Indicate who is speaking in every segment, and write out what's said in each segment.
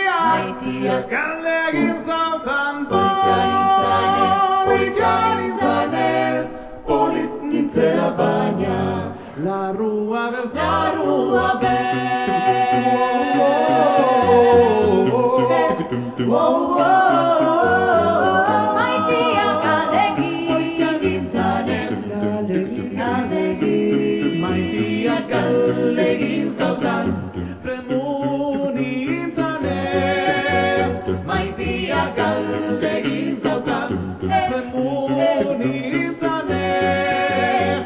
Speaker 1: Maitiak galde egin zautan polit jarintzanez, polit nintzela baina larrua bez,
Speaker 2: Maitiak galdegin nintzanez,
Speaker 1: maitiak galde egin zautan premunintzanez, maitiak galde egin zautan premunintzanez,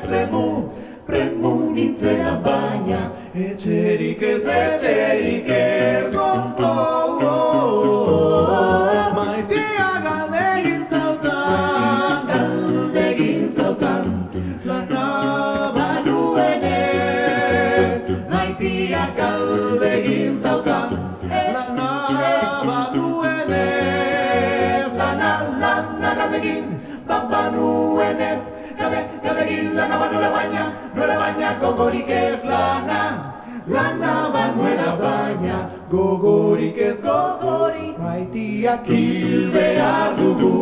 Speaker 1: premunintzela baina etxerik ez, maitiak galde egin zautan, lana banuenez, maitiak galde egin zautan, lana banuenez, lana galdegin banuenez, galdegin lana banula baina, nola baina gogorik ez lana banuela baina, gogorik ez, maitiak hil behar dugu,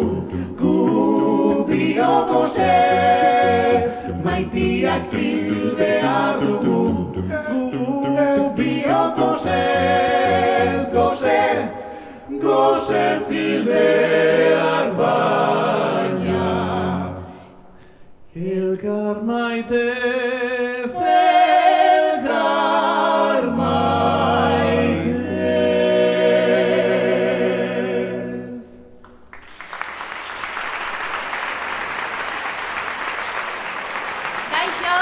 Speaker 1: gu biogosez, maitiak hil behar dugu, gu biogosez, gozez hil behar baina, elkar maitez, elkar maitez.
Speaker 3: Kaixo,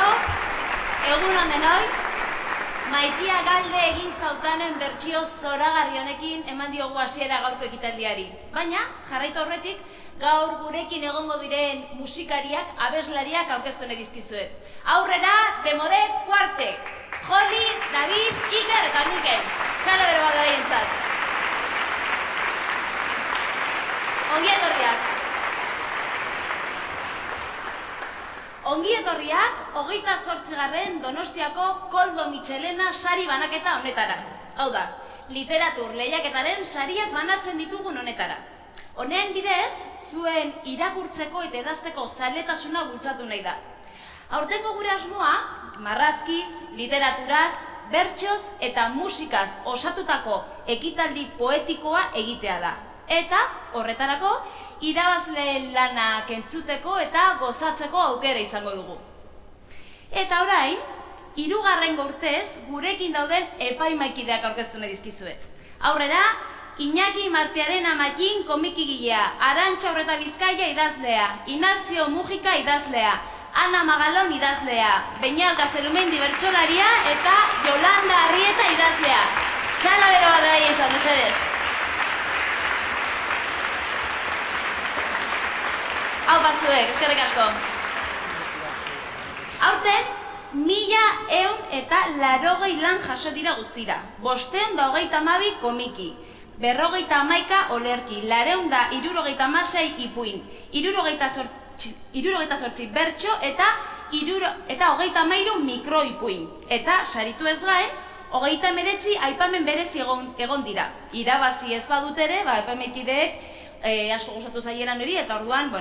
Speaker 3: egunon denoi, Maitia galde egin zautanen bertsio zoragarri honekin eman diogu hasiera gaurko ekitaldiari. Baina, jarraitu horretik, gaur gurekin egongo diren musikariak, abeslariak aurkeztu nahi dizkizuet. Aurrera, Demode Quartek, Joli, David, Iker eta Mikel. Sala bero bat daraientzat. Ongi etorriak. Ongi etorriak, 28. Donostiako Koldo Mitxelena sari banaketa honetara. Hau da, literatur lehiaketaren sariak banatzen ditugun honetara. Honen bidez, zuen irakurtzeko eta idazteko zaletasuna bultzatu nahi da. Aurtengo gure asmoa, marrazkiz, literaturaz, bertsoz eta musikaz osatutako ekitaldi poetikoa egitea da. Eta, horretarako, irabazleen lanak entzuteko eta gozatzeko aukera izango dugu. Eta orain, 3. urtez gurekin dauden epaimaikideak aurkeztu nahi dizkizuet. Aurrera, Iñaki Martiaren Amakin komikigilea, Arantxa Urreta Bizkaia idazlea, Inazio Mujika idazlea, Ana Magalon idazlea, Beñal Gazelumendi bertsolaria eta Yolanda Arrieta idazlea. Txala bero bat daientzat, mesedez. Hau batzuek, eskerrik asko. Aurten, 1180 lan jaso dira guztira. 522 komiki, 411 olerki, 476 ipuin, 78 bertso eta 33 mikroipuin. Eta, saritu ez gain, 39 aipamen berezi egon dira. Irabazi ez badut ere, aipamenkideek asko gustatu zaieran hori, eta orduan,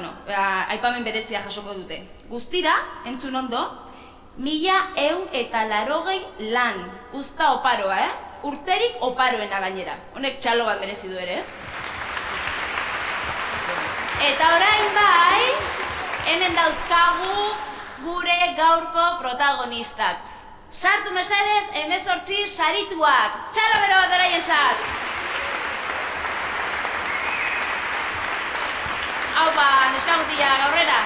Speaker 3: aipamen berezia jasoko dute. Guztira, entzun ondo, 1180 lan, uzta oparoa, urterik oparoena gainera. Honek txalo bat merezi du ere. Eta orain bai, hemen dauzkagu gure gaurko protagonistak. Sartu mesedez, 18 sarituak. Txalo bero bat beraientzat. Haupa, neskagutilak, aurrera.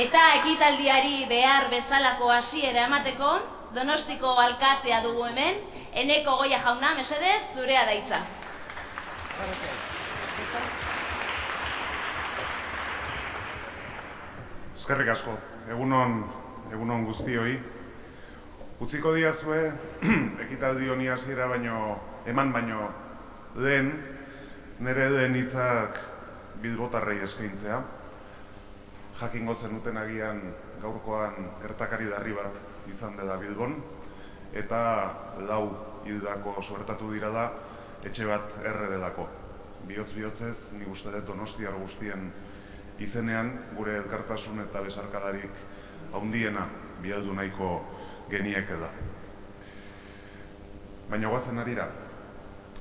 Speaker 3: Eta ekitaldiari behar bezalako hasiera emateko, Donostiko alkatea dugu hemen, Eneko Goia jauna, mesedez, zurea da hitza.
Speaker 4: Eskerrik asko, egunon guztioi. Utziko diazue, ekitaldi honi hasiera eman baino den, nire den hitzak bilbotarrei eskaintzea. Jakingo zenuten agian gaurkoan gertakari larri bat izan dela Bilbon, eta 4 hildako suertatu dira da etxe bat erre delako. Bihotz-bihotzez, nik uste dut donostiar guztien izenean gure elkartasun eta besarkadarik handiena bialdu nahiko genieke da. Baina goazen harira.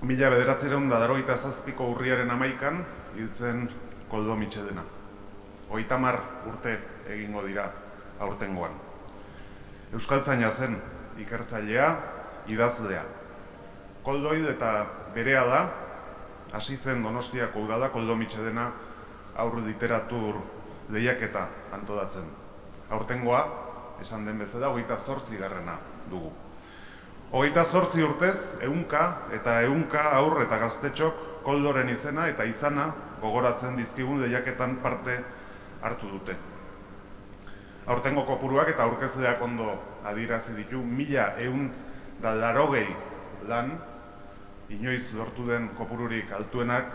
Speaker 4: 1987ko urriaren 11an hiltzen Koldo Mitxelena. 30 urte egingo dira aurtengoan. Euskaltzaina zen, ikertzailea, idazlea. Koldo hil eta berea da, hasi zen Donostiako udala Koldo Mitxelena aur literatur lehiaketa antolatzen. Aurtengoa, esan den bezala, 28. dugu. 28 urtez, 100 eta 100 aur eta gaztetxok Koldoren izena eta izana gogoratzen dizkigun lehiaketan parte hartu dute. Aurtengo kopuruak eta aurkezleak ondo adierazi ditu 1180 lan, inoiz lortu den kopururik altuenak,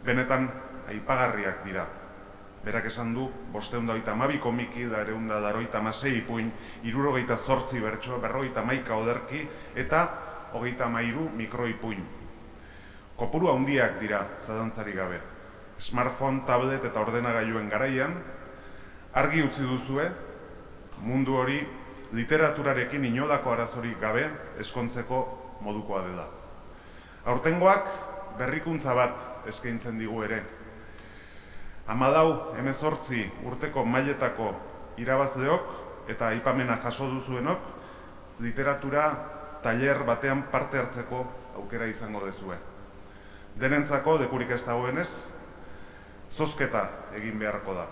Speaker 4: benetan aipagarriak dira. Berak esan du, 532 komiki, 286 ipuin, 78 bertso, 51 olerki eta 33 mikroipuin. Kopuru handiak dira, zalantzarik gabe. Smartphone, tablet eta ordenagailuen garaian, argi utzi duzue, mundu hori literaturarekin inolako arazorik gabe eskontzeko modukoa dela. Aurtengoak berrikuntza bat eskaintzen digu ere. 14 urteko mailetako irabazleok eta aipamena jaso duzuenok literatura tailer batean parte hartzeko aukera izango dezue. Denentzako lekurik ez dagoenez, zozketa egin beharko da.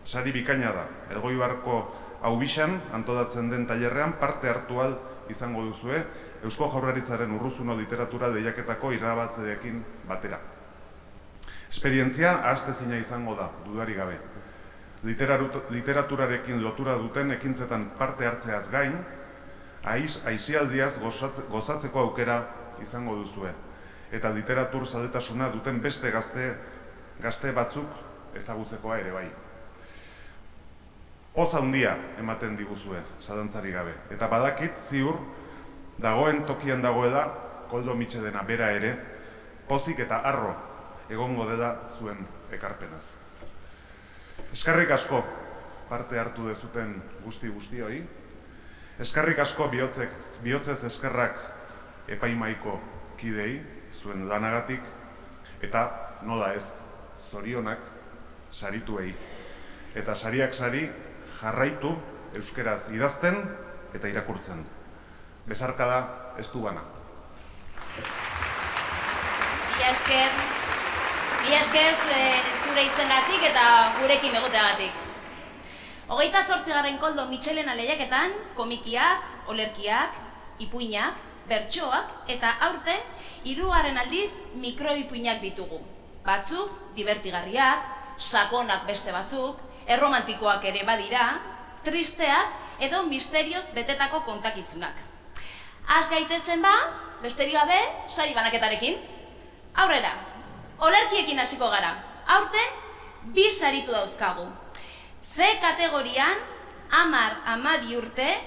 Speaker 4: Sari bikaina da, Elgoibarko Aubixan antolatzen den tailerrean parte hartu ahal izango duzue Eusko Jaurlaritzaren Urruzuno literatura lehiaketako irabazleekin batera. Esperientzia ahaztezina izango da, dudari gabe. Literaturarekin lotura duten ekintzetan parte hartzeaz gain, aisialdiaz gozatzeko aukera izango duzue. Eta literatur zaletasuna duten beste gazte batzuk ezagutzekoa ere bai. Poz handia ematen diguzue, zalantzari gabe. Eta badakit ziur, dagoen tokian dagoela, Koldo Mitxelena bera ere, pozik eta harro egongo dela zuen ekarpenaz. Eskerrik asko parte hartu dezuten guzti-guztioi. Eskerrik asko bihotzez eskerrak epaimaiko kidei, zuen lanagatik, eta nola ez, zorionak sarituei. Eta sariak sari jarraitu euskeraz idazten eta irakurtzen. Besarkada ez du bana.
Speaker 3: Mila esker zure hitzengatik eta gurekin egoteagatik. 28. Koldo Mitxelena lehiaketan komikiak, olerkiak, ipuinak, bertsoak eta aurten 3. aldiz mikroipuinak ditugu. Batzuk divertigarriak, sakonak beste batzuk, erromantikoak ere badira, tristeak edo misterioz betetako kontakizunak. Az gaitezen ba, besterik gabe, sari banaketarekin. Aurrera, olerkiekin hasiko gara. Aurten, 2 saritu dauzkagu. C kategorian, 10-12 urte,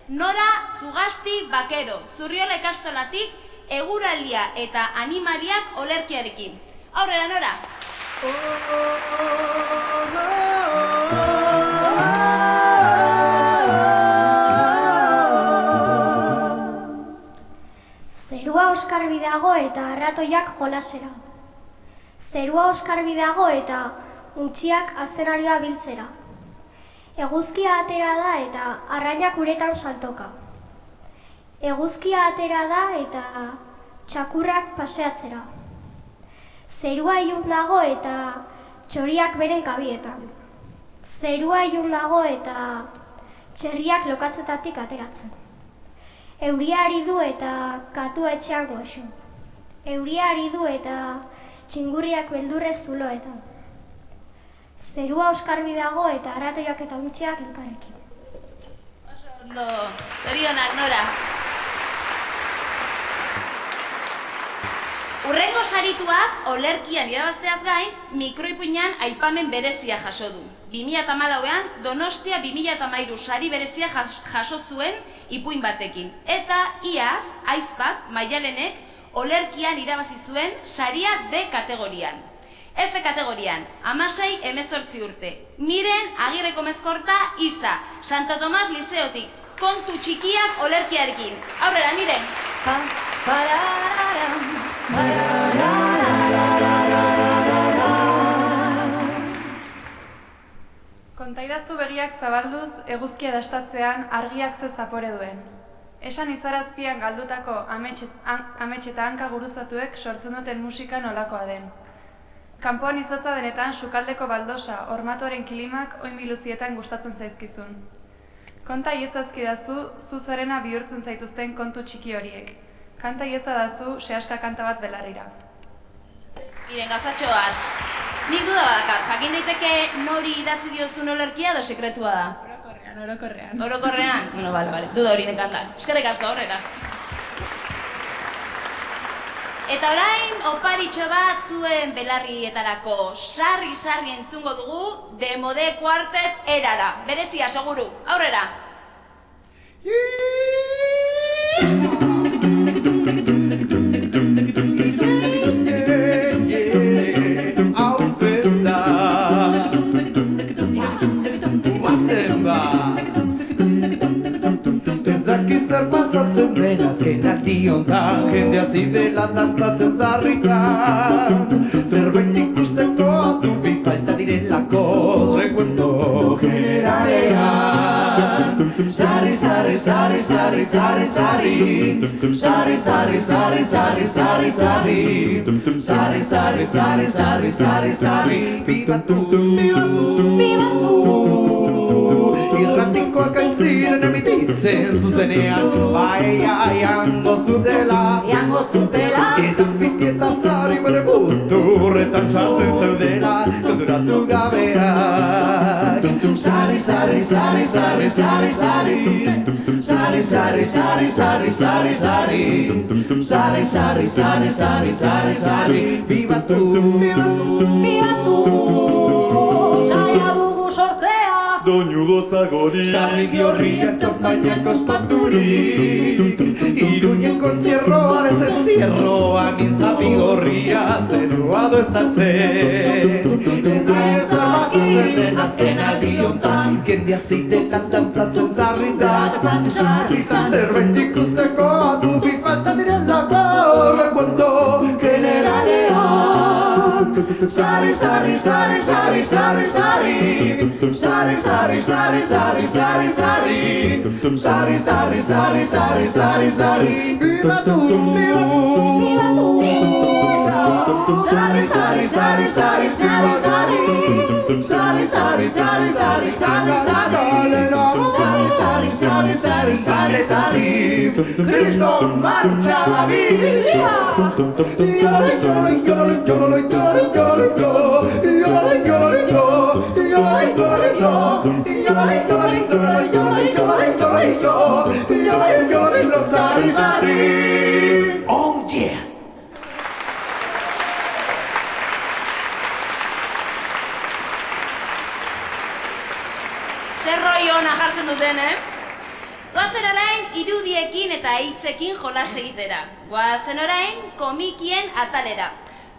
Speaker 3: Nora Zugasti Bakero, Zurriola ikastolatik, eguraldia eta animaliak olerkiarekin. Aurrera, Nora!
Speaker 5: Zerua oskarbi dago eta arratoiak jolasera. Zerua oskarbi dago eta untxiak azenarioa biltzera. Eguzkia atera da eta arrainak uretan saltoka. Eguzkia atera da eta txakurrak paseatzera. Zerua ilun dago eta txoriak beren kabietan. Zerua ilun dago eta txerriak lokatzetatik ateratzen. Euria ari du eta katua etxean goxo. Euria ari du eta txingurriak beldurrez zuloetan. Zerua oskarbi dago eta arratoiak eta untxeak elkarrekin.
Speaker 3: Oso ondo, zorionak, Nora. Urrengo sarituak olerkian irabazteaz gain, mikroipuinan aipamen berezia jaso du. 2014an Donostia 2013 sari berezia jaso zuen ipuin batekin. Eta iaz, Aizpak, Maialenek, olerkian irabazi zuen saria D kategorian. F kategorian, 16-18 urte. Miren Agirreko Mezkorta Iza, Santo Tomas Lizeotik, kontu txikiak olerkiarekin. Aurrera, Miren!
Speaker 6: Kontaidazu begiak zabalduz eguzkia dastatzean argiak ze zapore duen. Esan izarazpian galdutako amets eta hanka gurutzatuek sortzen duten musika nolakoa den. Kanpoan izotza denetan sukaldeko baldosa, ormatuaren kilimak oin biluzietan gustatzen zaizkizun. Konta iezazkidazu, zu zarena bihurtzen zaituzten kontu txiki horiek. Kanta iezadazu, sehaska kanta bat belarrira.
Speaker 3: Miren, gauzatxo bat. Nik duda badakat, jakin daiteke nori idatzi diozun olerkia edo sekretua da?
Speaker 6: Orokorrean.
Speaker 3: Orokorrean? Bueno, bale, duda hori nekantan. Eskerrik asko, horrela. Eta orain, oparitxo bat zuen belarrietarako sarri entzungo dugu Demode Quartet erara. Berezia, seguru. Aurrera!
Speaker 1: Zer pasatzen den azken aldiontan, jendea zidela dantzatzen zarrikan. Zerbait ikusteko dubi falta direlako, recuento generalean. Sarri, sarri, sarri, sarri, sarri, sarri. Sarri, sarri, sarri, sarri, sarri, sarri. Sarri, sarri, sarri, sarri, sarri, sarri. Bibatu, bibatu, bibatu. Irratikoak ziren emititzen zuzenean, jango zutela, eta piti eta zari bere muturretan sartzen zeudela, konturatu gabeak. Sari, sari, sari, sari, sari, sari. Sari, sari, sari, sari, sari, sari. Sari, sari, sari, sari, sari, sari. Bibatu, bibatu, bibatu. Saia dugu sortzea. Doinu gozagori. Sarriki horriak txampainak ospaturik. Iruñen kontzierroa dezentzierroa. Mintzapi gorria zerua doestatzen. Ez da ezarbatzen den azken aldiontan. Kendia zidela dantzatzen zarritan. Zerbait ikusteko dubi falta direlako. Recuento generalean. Sari, sari, sari, sari, sari, sari. Sari, sari, sari, sari, sari, sari. Sari, sari, sari, sari, sari, sari. Bibatu, bibatu, bibatu. Sari, sari, sari, sari, sari, sari. Sari, sari, sari, sari, sari, sari. Sari, sari, sari, sari, sari, sari. Cristo marcha la vida. Oh yeah!
Speaker 3: Zer roi ona jartzen duten, Goazen orain irudiekin eta hitzekin jolas egitera. Goazen orain komikien atalera.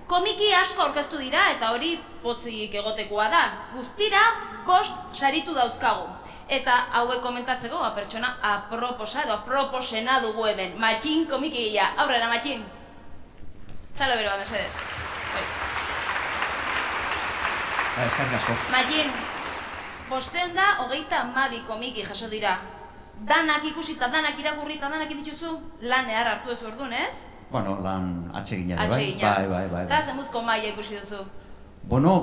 Speaker 3: Komiki asko aurkeztu dira eta hori pozik egotekoa da. Guztira 5 saritu dauzkagu. Eta hauek komentatzeko pertsona aproposa edo aproposena dugu hemen. Matxin komikia. Aurrera, Matxin. Txalo beroa, mesedez.
Speaker 7: Eskerrik asko.
Speaker 3: Matxin, 522 komiki jaso dira. Danak ikusita, danak irakurrita, danak dituzu, lan ehar hartu ez orduan, ez?
Speaker 7: Bueno, lan atsegina ere, bai.
Speaker 3: Eta zemuzko maila ikusi duzu?
Speaker 7: Bueno,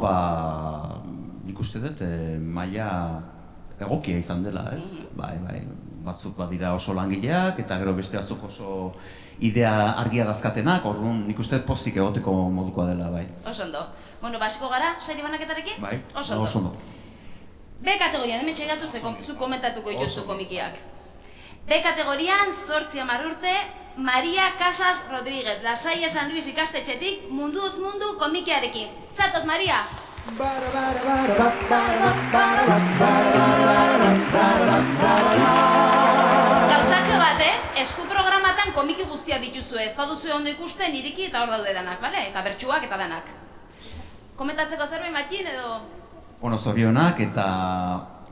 Speaker 7: nik uste dut maila egokia izan dela, ez? Bai. Batzuk badira oso langileak, eta gero beste batzuk oso idea argia dazkatenak, orduan nik uste dut pozik egoteko modukoa dela, bai.
Speaker 3: Oso ondo. Bueno, basiko gara, sari banaketarekin?
Speaker 7: Bai,
Speaker 3: oso ondo. B kategorian, hemen txegatu zu komentatuko dituzu komikiak. B kategorian 8-10 urte, Maria Casas Rodríguez, Lasaia San Luis ikastetxetik munduz mundu komikiarekin. Zatoz, Maria! Gauzatxo bat, esku programatan komiki guztia dituzu ez, baduzu ondo ikusten iriki eta hor daude danak, bale? Eta bertsuak eta danak. Komentatzeko zerbait Matxin edo?
Speaker 7: Bueno, zorionak eta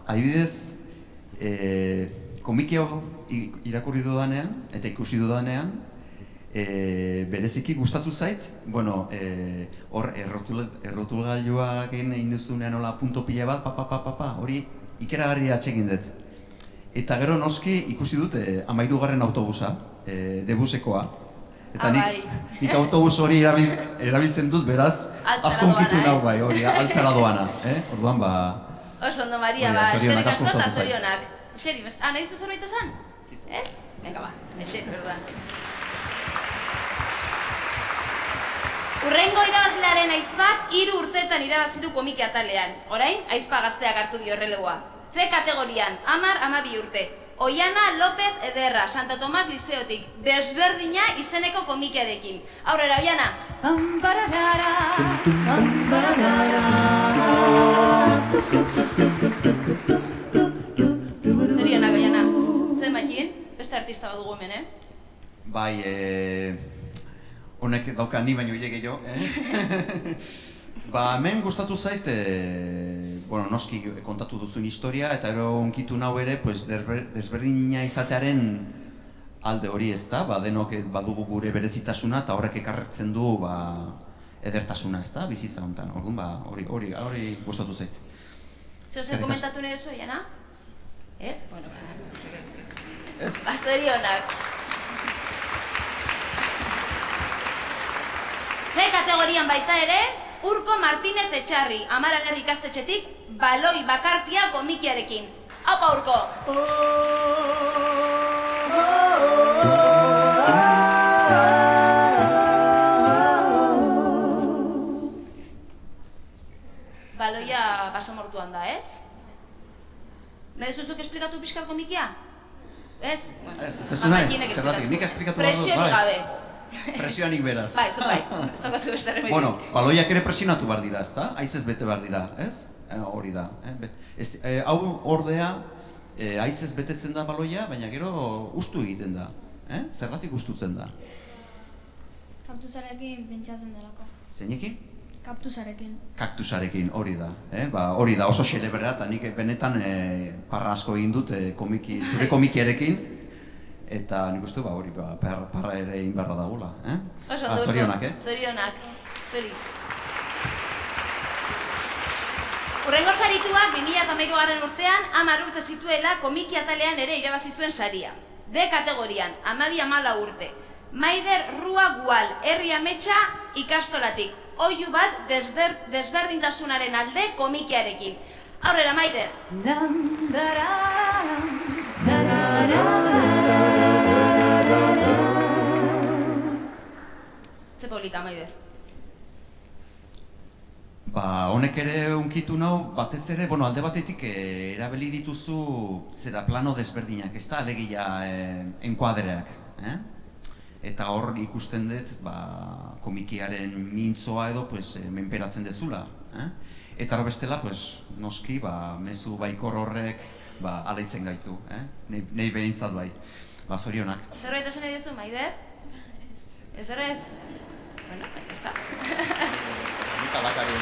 Speaker 7: adibidez, komiki hau irakurri dudanean eta ikusi dudanean, bereziki gustatu zait, bueno, hor errotulgailuak egin duzunean hola punto pila bat, hori ikeragarri atsegin dut. Eta gero noski ikusi dut 13. autobusa, debusekoa. Eta nik autobus hori erabiltzen dut, beraz, asko unkitu nau bai, hori, altzara doana. Orduan,
Speaker 3: Oso ondo, Maria, eskerrik asko eta zorionak. Eseri, nahi zu zerbait esan? Ez? Venga, eseri, orduan. Urrengo irabazlearen aizpak 3 urteetan irabazi du komiki atalean. Orain, aizpa gazteak hartu dio errelegoa. C kategorian, 10-12 urte. Oiana López Ederra, Santo Tomas Liceotik, Desberdina izeneko komikiarekin. Aurrera, Oiana! Zorionak, Oiana. Zen Matxin? Beste artista bat dugu hemen,
Speaker 7: Bai, honek dauka ni baino hile gehiago, hemen gustatu zait, bueno, noski kontatu duzun historia, eta ero onkitu nau ere, desberdina izatearen alde hori ez da, denok badugu gure berezitasuna, eta horrek ekartzen du edertasuna ez da, bizitza honetan, orduan, hori gustatu zait.
Speaker 3: Zer komentatu nahi duzu, Oiana? Ez? Bueno,
Speaker 7: ez?
Speaker 3: Zorionak. C kategorian baita ere, Urko Martínez Etxarri, Amaraberri ikastetxetik, Baloi bakartia komikiarekin. Aupa, Urko! Baloia basamortuan da, ez? Nahi zuzuk esplikatu pixkal komikia? Ez?
Speaker 7: Ez nahi, zergatik, nik esplikatu behar dut,
Speaker 3: Presionik gabe.
Speaker 7: Presioanik beraz.
Speaker 3: Bai, zut bai, ez daukazu beste remedio.
Speaker 7: Bueno, baloiak ere presionatu behar dira, ez da? Aizez bete behar dira, ez? Hori da. Hau ordea, aizez betetzen da baloia, baina gero ustu egiten da. Zergatik ustutzen da?
Speaker 8: Kaktusarekin pentsatzen delako.
Speaker 7: Zeinekin?
Speaker 8: Kaktusarekin.
Speaker 7: Kaktusarekin, hori da. Hori da, oso xelebrea, eta nik benetan parra asko egin dut zure komikiarekin. Eta nik uste, hori, parra ere egin beharra dagoela.
Speaker 3: Oso ondo,
Speaker 7: Zorionak,
Speaker 3: Zorionak. Zori. Urrengo sarituak 2013 urtean 10 urte zituela komiki atalean ere irabazi zuen saria. D kategorian, 12-14 urte. Maider Rua Gual, herri ametsa ikastolatik. Oihu bat desberdintasunaren alde komikiarekin. Aurrera, Maider! Ze polita, Maider.
Speaker 7: Honek ere unkitu nau, batez ere, alde batetik erabili dituzu zera plano desberdinak, ez da, alegia enkuadreak. Eta hor ikusten dut, komikiaren mintzoa edo menperatzen dezula. Eta hor bestela, noski, mezu baikor horrek alaitzen gaitu. Nei behintzat bai. Zorionak.
Speaker 3: Zerbait esan nahi duzu, Maider? Ez ere ez? Bueno, ez da.
Speaker 7: Nika lakari.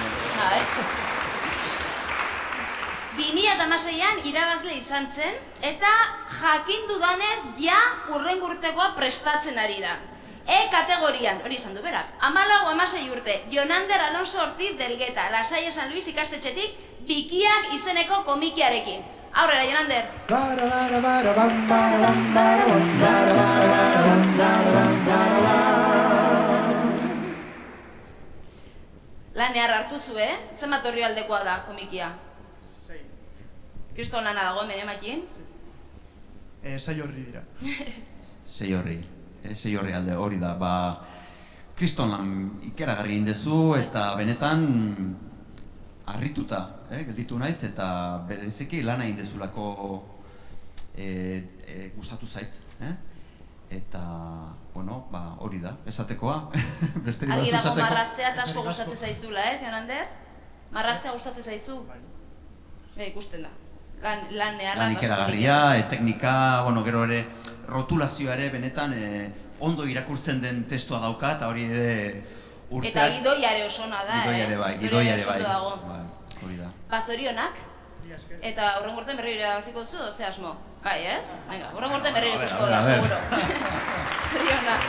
Speaker 3: 2016an irabazle izan zen, eta jakin dudanez ja hurrengo urtekoa prestatzen ari da. E kategorian, hori izan du berak, 14-16 urte, Jonander Alonso Ortiz Delgeta, Lasaia San Luis ikastetxetik, Bikiak izeneko komikiarekin. Aurrera, Jonander! Lanear hartu zu, zenbat horri aldekoa da komikia? Kriston lana dago hemen, Matxin?
Speaker 9: 6 horri dira.
Speaker 7: 6 horri. 6 horri alde hori da. Kriston lan ikeragarri egin dezu eta benetan harrituta gelditu naiz eta bereziki lana egin dezulako gustatu zait. eta, bueno, hori da, esatekoa. Besterik
Speaker 3: Argi dago
Speaker 7: esateko.
Speaker 3: marraztea eta asko gustatzen zaizula, ez, Jon Ander? Marraztea gustatzen zaizu? Ikusten da. Lan
Speaker 7: ikeragarria, teknika, gero ere, rotulazioa ere benetan ondo irakurtzen den testua dauka, eta hori ere urteak...
Speaker 3: Eta gidoiare osona da,
Speaker 7: gidoiare bai. Hori da.
Speaker 3: Zorionak, eta hurrengo urtean berriro irabaziko duzu, ze asmo? Bai, ez? Venga, hurrengo urtean berriro ikusko da, seguro. Zorionak.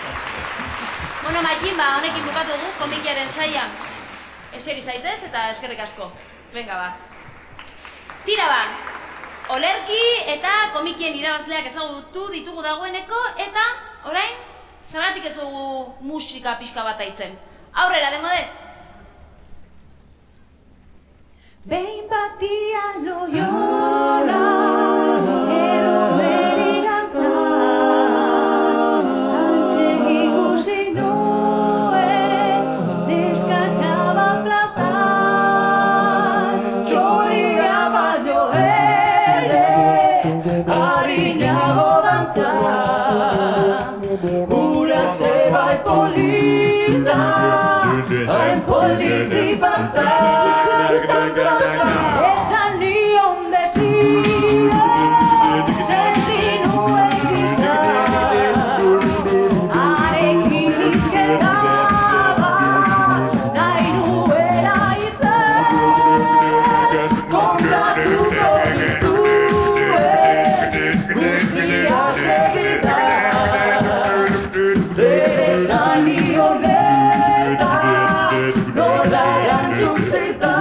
Speaker 3: Bueno, Maikin, honekin bukatu dugu, komikiaren saia. Eseri zaitez eta eskerrik asko. Venga, Tira olerki eta komikien irabazleak ezagutu ditugu dagoeneko, eta orain, zergatik ez dugu musika pixka bat aitzen. Aurrera, demode!
Speaker 2: Behin batia Loiola, erromeri gantza, hantxe ikusi nuen, neskatxaba plaza, txoria baino ere, harinago dantza, gurase bai polita, hain politi batza. Esan nion desire, senti nuen gisa, arekin izketa bat, nahi nuela izan, kontatuko dizue, guztia segitan, zer esan nionetan, nola erantzun zitan.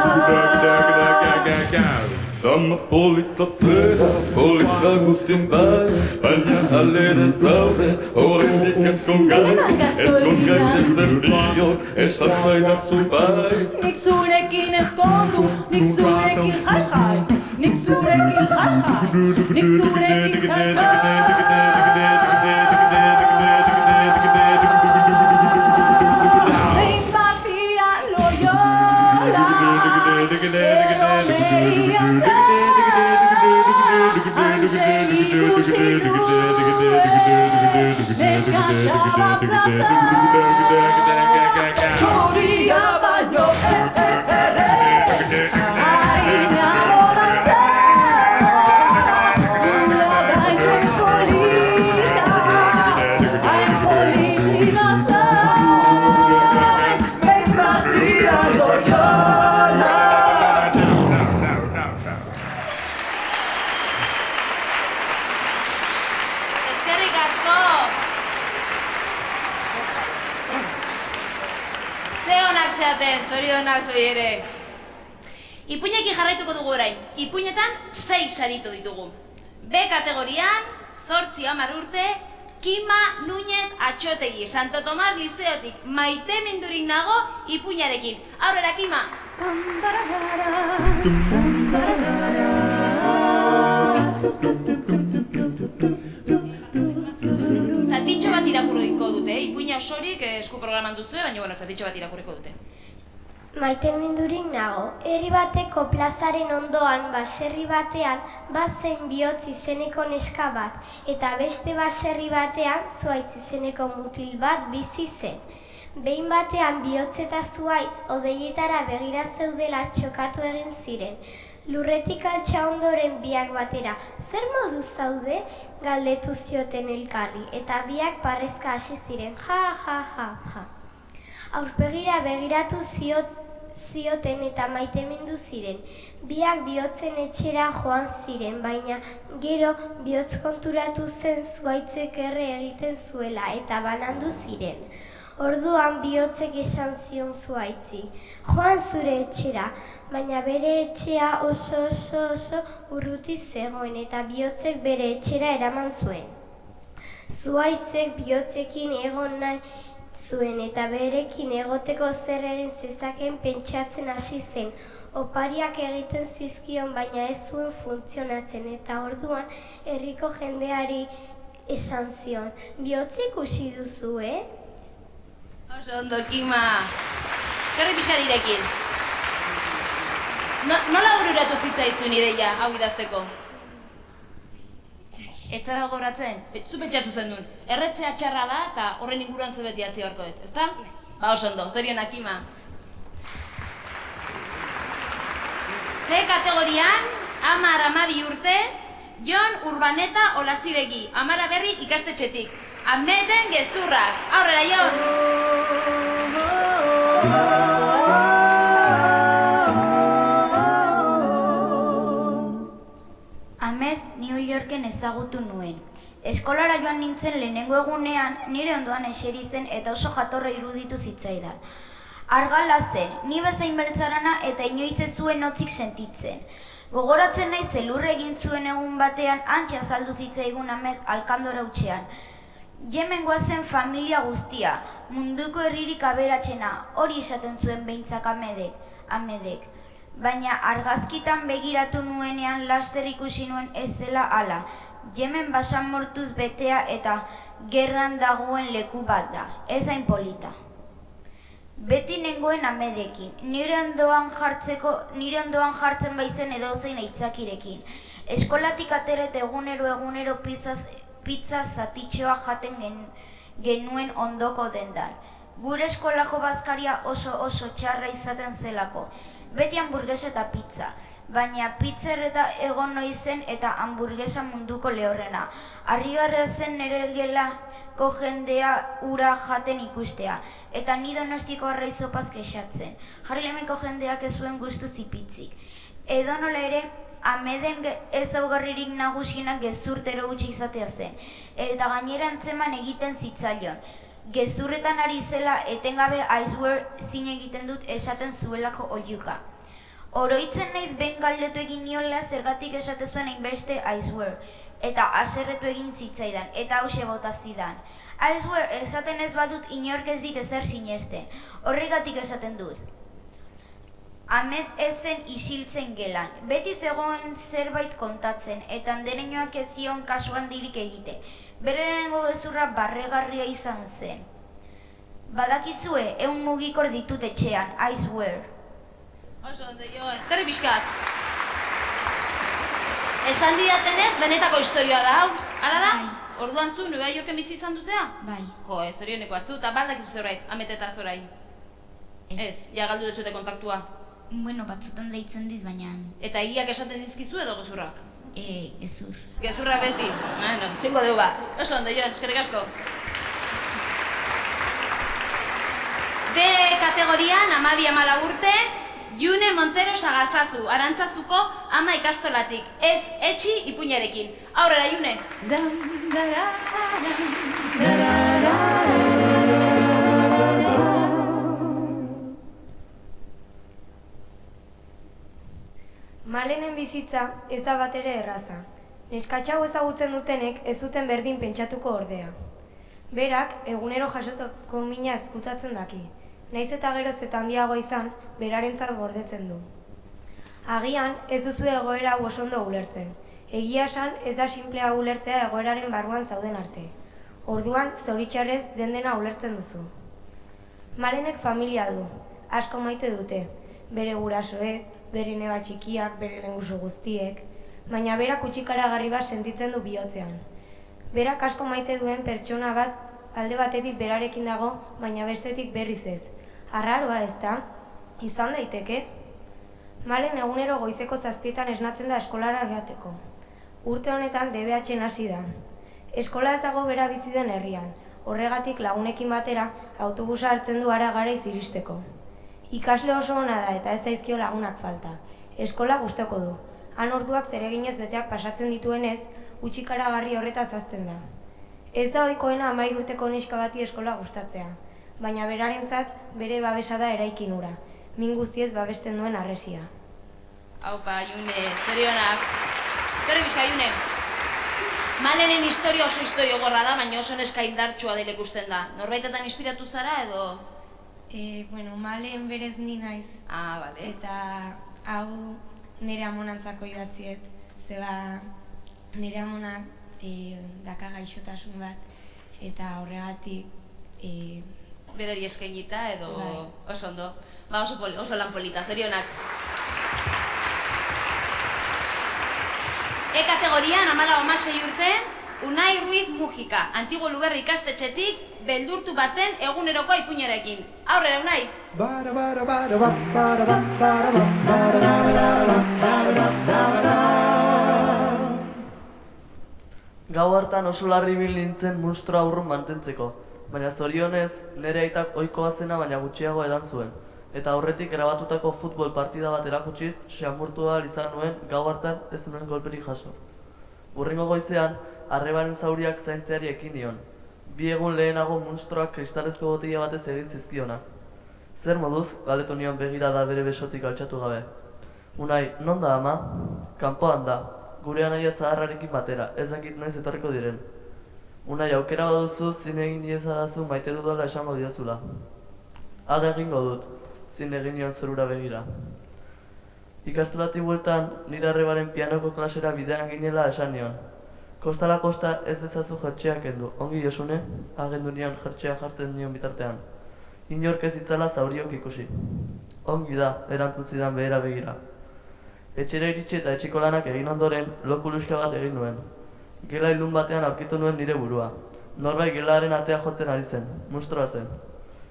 Speaker 1: Dama polita zera, polita guztiz bai, baina alera zaude, horretik ezkongai desberdino, esan zaidazu bai.
Speaker 2: Nik zurekin ezkondu, nik zurekin jai, nik zurekin jai, nik zurekin jai. Behin batia Loiola, erromeri gantza, hantxe ikusi nuen, neskatxaba plaza, txoria baino ere, harinago dantza, orain soy polita, hain politi batza, behin batia Loiola.
Speaker 3: Eskerrik asko! Ze onak zeaten, zorionak zoi ere. Ipuinekin jarraituko dugu orain. Ipuinetan 6 saritu ditugu. B kategorian, 8-10 urte, Kima Núñez Atxotegi, Santo Tomas Lizeotik, maite mindurik nago ipuinarekin. Aurrera, Kima! Zatitxo bat irakurriko dute, ipuina osorik esku programan duzue, baina zatitxo bat irakurriko dute.
Speaker 5: Maite mindurik nago, herri bateko plazaren ondoan, baserri batean, bazen bihotz izeneko neska bat, eta beste baserri batean, zuaitz izeneko mutil bat bizi zen. Behin batean bihotz eta zuaitz odeietara begira zeudela txokatu egin ziren. Lurretik altxa ondoren biak batera, zer modu zaude? Galdetu zioten elkarri, eta biak parrezka hasi ziren, ja. Aurpegira begiratu zioten eta maitemindu ziren. Biak bihotzen etxera joan ziren, baina gero bihotz konturatu zen zuaitzek erre egiten zuela eta banandu ziren. Orduan bihotzek esan zion zuaitzi, joan zure etxera, baina bere etxea oso urruti zegoen eta bihotzek bere etxera eraman zuen. Zuaitzek bihotzekin egon nahi zuen eta berekin egoteko zer egin zezakeen pentsatzen hasi zen. Opariak egiten zizkion baina ez zuen funtzionatzen eta orduan herriko jendeari esan zion. Bihotze ikusi duzu,
Speaker 3: Oso ondo, Kima. Gerri pixarirekin. Nola bururatu zitzaizun ideia hau idazteko? Etzara gogoratzen, zu pentsatu zen duen. Erretzea txarra da eta horren inguruan zebeti atzi beharko dut, ezta? Ba oso ondo, zorionak Ima. C kategorian, 10-12 urte, Jon Urbaneta Olaziregi, Amara Berri ikastetxetik. Ameten gezurrak, aurrera Jon!
Speaker 10: Amed New Yorken ezagutu nuen. Eskolara joan nintzen lehenengo egunean nire ondoan eseri zen eta oso jatorra iruditu zitzaidan. Argala zen, ni bezain beltzarana eta inoiz ez zuen hotzik sentitzen. Gogoratzen nahi zelurre egin zuen egun batean antxe azaldu zitzaigun Amed Alkandora hutsean. Hemen goazen familia guztia, munduko herririk aberatsena, hori esaten zuen behintzak Amedek. Baina argazkitan begiratu nuenean laster ikusi nuen ez zela hala. Yemen basan mortuz betea eta gerran dagoen leku bat da, ez hain polita. Beti nengoen Amedekin, nire ondoan jartzen baizen edozein aitzakirekin. Eskolatik atera eta egunero pizza zatitxoa jaten genuen ondoko dendan. Gure eskolako bazkaria oso txarra izaten zelako. Beti hamburguesa eta pizza, baina pizza erreta egon noizen eta hamburguesa munduko lehorrena. Harrigarria zen nire gelako jendea ura jaten ikustea, eta ni Donostiko arraizopaz kexatzen. Harlemeko jendeak ez zuen gustu zipitzik. Edonola ere, Ameden ezaugarririk nagusienak gezurtero gutxi izatea zen, eta gainera antzeman egiten zitzaion. Gezurretan ari zela etengabe Icewear zin egiten dut esaten zuelako oiuka. Oroitzen naiz behin galdetu egin niola zergatik esate zuen hainbeste Icewear, eta haserretu egin zitzaidan, eta hause bota zidan. Icewear esaten ez badut inork ez dit ezer sinesten, horregatik esaten dut. Amed ez zen isiltzen gelan, beti zegoen zerbait kontatzen, eta andereñoak ez zion kasu handirik egite. Bere lehenengo gezurra barregarria izan zen. Badakizue, 100 mugikor ditut etxean, Icewear.
Speaker 3: Oso ondo, Jon, terri pixkat. Esan didatenez, benetako historioa da, hau? Hala da? Orduan zu, Nueva Yorken bizi izan duzea?
Speaker 8: Bai.
Speaker 3: Jo, zorionekoa zu, eta baldakizu zorain, Amet eta zorain. Ez, ja galdu dezute kontaktua.
Speaker 8: Bueno, batzutan deitzen dit, baina...
Speaker 3: Eta egiak esaten dizkizu edo gezurrak?
Speaker 8: Gezur.
Speaker 3: Gezurra beti. Bueno, zingo dugu ba. Oso ondo, Jon, eskerrik asko. D kategorian, 12-14 urte, June Montero Sagazazu, Arantzazuko ama ikastolatik. Ez etxi ipuinarekin. Aurrera, June!
Speaker 11: Malenen bizitza ez da batere erraza. Neskatxau ezagutzen dutenek ez zuten berdin pentsatuko ordea. Berak, egunero jasotako mina ezkutatzen daki. Naiz eta geroz eta handiago izan, berarentzat gordetzen du. Agian, ez duzu egoera hau oso ondo ulertzen. Egia esan, ez da sinplea ulertzea egoeraren barruan zauden arte. Orduan, zoritxarrez dena ulertzen duzu. Malenek familia du, asko maite dute, bere gurasoek, bere neba txikiak, bere lengusu guztiek, baina berak utxikaragarri bat sentitzen du bihotzean. Berak asko maite duen pertsona bat alde batetik berarekin dago, baina bestetik berriz ez. Arraroa ez da, izan daiteke. Malen egunero goizeko 7:00 esnatzen da eskolara joateko. Urte honetan DBH-en hasi da. Eskola ez dago bera bizi den herrian, horregatik lagunekin batera autobusa hartzen du hara garaiz iristeko. Ikasle oso ona da eta ez zaizkio lagunak falta. Eskola gustoko du. Han orduak zereginez beteak pasatzen dituenez, utxikaragarri horretaz hazten da. Ez da ohikoena 13 urteko neska bati eskola gustatzea, baina berarentzat bere babesa da eraikin hura, min guztiez babesten duen harresia.
Speaker 3: Aupa, June, zorionak. Zerri bizka, June. Malenen historia oso historio gorra da, baina oso neska indartsua dela ikusten da. Norbaitetan inspiratu zara edo...
Speaker 11: Bueno, Malen berez ni naiz.
Speaker 3: Ah, bale.
Speaker 11: Eta hau nire amonantzako idatziet, zeba nire amonak daka gaixotasun bat, eta horregatik...
Speaker 3: Berari eskainita edo oso ondo. Ba, oso lan polita, zorionak. E kategorian, 14-16 urte, Unai Ruiz Mujika, Antigo Luberri ikastetxetik, beldurtu baten egunerokoa ipuinarekin. Aurrera, Unai!
Speaker 12: Gau hartan oso larri bil nintzen munstroa urrun mantentzeko, baina zorionez nire aitak ohikoa zena baina gutxiago edan zuen, eta aurretik erabatutako futbol partida bat erakutsiz, xamurtu ahal izan nuen gau hartan ez nuen golperik jaso. Hurrengo goizean, arrebaren zauriak zaintzeari ekin nion. 2 egun lehenago munstroak kristalezko botila batez egin zizkiona. Zer moduz, galdetu nion begirada bere besotik altxatu gabe. Unai, non da ama? Kanpoan da. Gure anaia zaharrarekin batera, ez dakit noiz etorriko diren. Unai, aukera baduzu, zin egin diezadazu maite dudala esango diozula. Hala egingo dut, zin egin nion zorura begira. Ikastolati bueltan, nire arrebaren pianoko klasera bidean ginela esan nion. Kostala kosta ez dezazu jertxeak kendu, ongi Josune, agendu nion jertxea jartzen nion bitartean. Inork ez itzala zauriok ikusi. Ongi da, erantzun zidan behera begira. Etxera iritsi eta etxiko lanak egin ondoren, lokuluska bat egin nuen. Gela ilun batean aurkitu nuen nire burua. Norbait gelaren atea jotzen ari zen, munstroa zen.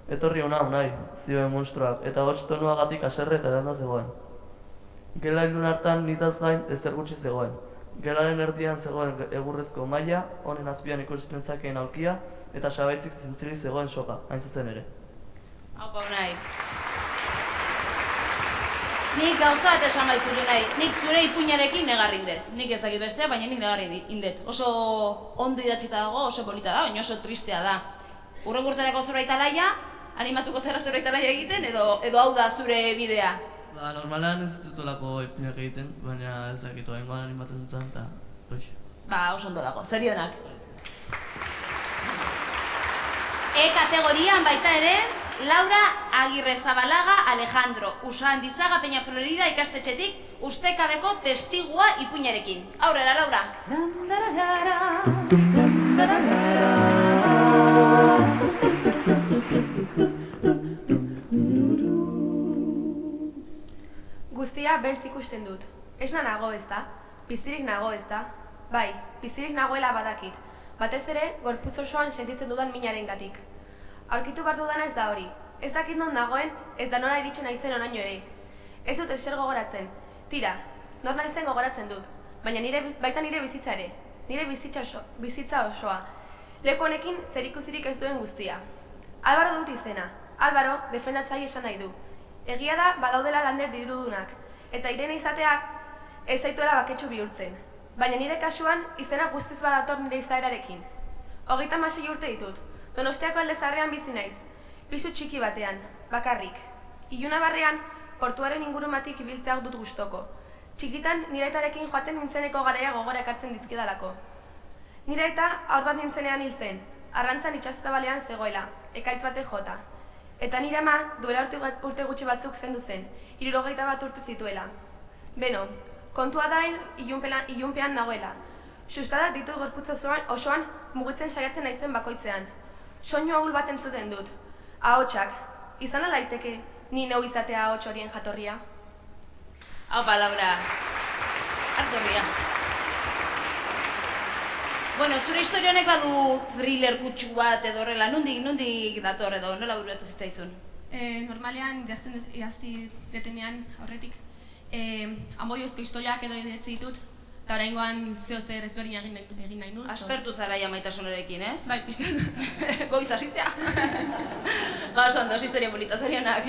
Speaker 12: Etorri hona, Unai, zioen munstroak, eta hots tonuagatik aserre eta edanda zegoen. Gela ilun hartan nitaz gain ezer gutxi zegoen. Gelaren erdian zegoen egurrezko maila, honen azpian ikusten zakeen aulkia, eta sabaitzik zintzili zegoen soka, hain zuzen ere.
Speaker 3: Haupa, Unai. Nik gauza bat esan baizuri nahi, nik zure ipuinarekin negarri indet. Nik ezakit bestea, baina nik negarri indet. Oso ondo idatzita dago, oso polita da, baina oso tristea da. Urrengo urterako zerbait alaia, animatuko zera zerbait alaia egiten, edo hau da zure bidea?
Speaker 12: Ba, normalan ez dutolako ipuinak egiten, baina ezakit oaingoan animatzen zen, eta hoxe.
Speaker 3: Ba, oso ondo dago, zorionak. Kategorian baita ere, Laura Agirrezabalaga Alejandro, Usandizaga Peña Florida ikastetxetik, ustekabeko testigua ipuinarekin. Aurrera, Laura!
Speaker 11: Guztia beltz ikusten dut. Esna nago ez da? Bizirik nago ez da? Bai, bizirik nagoela badakit. Batez ere, gorputz osoan sentitzen dudan minarengatik. Aurkitu behar dudana ez da hori. Ez dakit non nagoen, ez da nora iritsen naizen onaino ere. Ez dut eser gogoratzen. Tira, nor naizen gogoratzen dut. Baina baita nire bizitza ere. Nire bizitza osoa. Leku honekin zerikusirik ez duen guztia. Albaro dut izena. Albaro defendatzai esan nahi du. Egia da badaudela lander dirudunak. Eta Irene izateak ez zaituela baketsu bihurtzen. Baina nire kasuan izena guztiz badator nire izaerarekin. 36 urte ditut. Donostiako alde zaharrean bizi naiz, pisu txiki batean, bakarrik. Iluna barrean, portuaren ingurumatik ibiltzeak dut gustoko. Txikitan, nire aitarekin joaten nintzeneko garaia gogora ekartzen dizkidalako. Nire aita haur bat nintzenean hil zen, arrantzan itxaszabalean zegoela, ekaitz batek jota. Eta nire ama, duela urte gutxi batzuk zendu zen, 71 urte zituela. Beno, kontua dain ilunpean nagoela. Sustadak ditu gorputz osoan mugitzen saiatzen naizen bakoitzean. Soinu ahul bat entzuten dut. Ahotsak, izan alaiteke ni neu izatea ahots horien jatorria?
Speaker 3: Haupa, Laura. Hartorria. Bueno, zure historia honek badu thriller kutsu bat edo horrela, nondik dator edo nola buruatu zitzaizun?
Speaker 13: Normalean idazti detenean aurretik amodioizko historiak edo idetzi ditut, eta oraingoan zeo zer ezberdin egin nahi nuz.
Speaker 3: Aspertu zara ja maitasunarekin, ez?
Speaker 13: Bai, pixkat.
Speaker 3: Goiz asizia. Ba, oso ondo, historia polita, zorionak.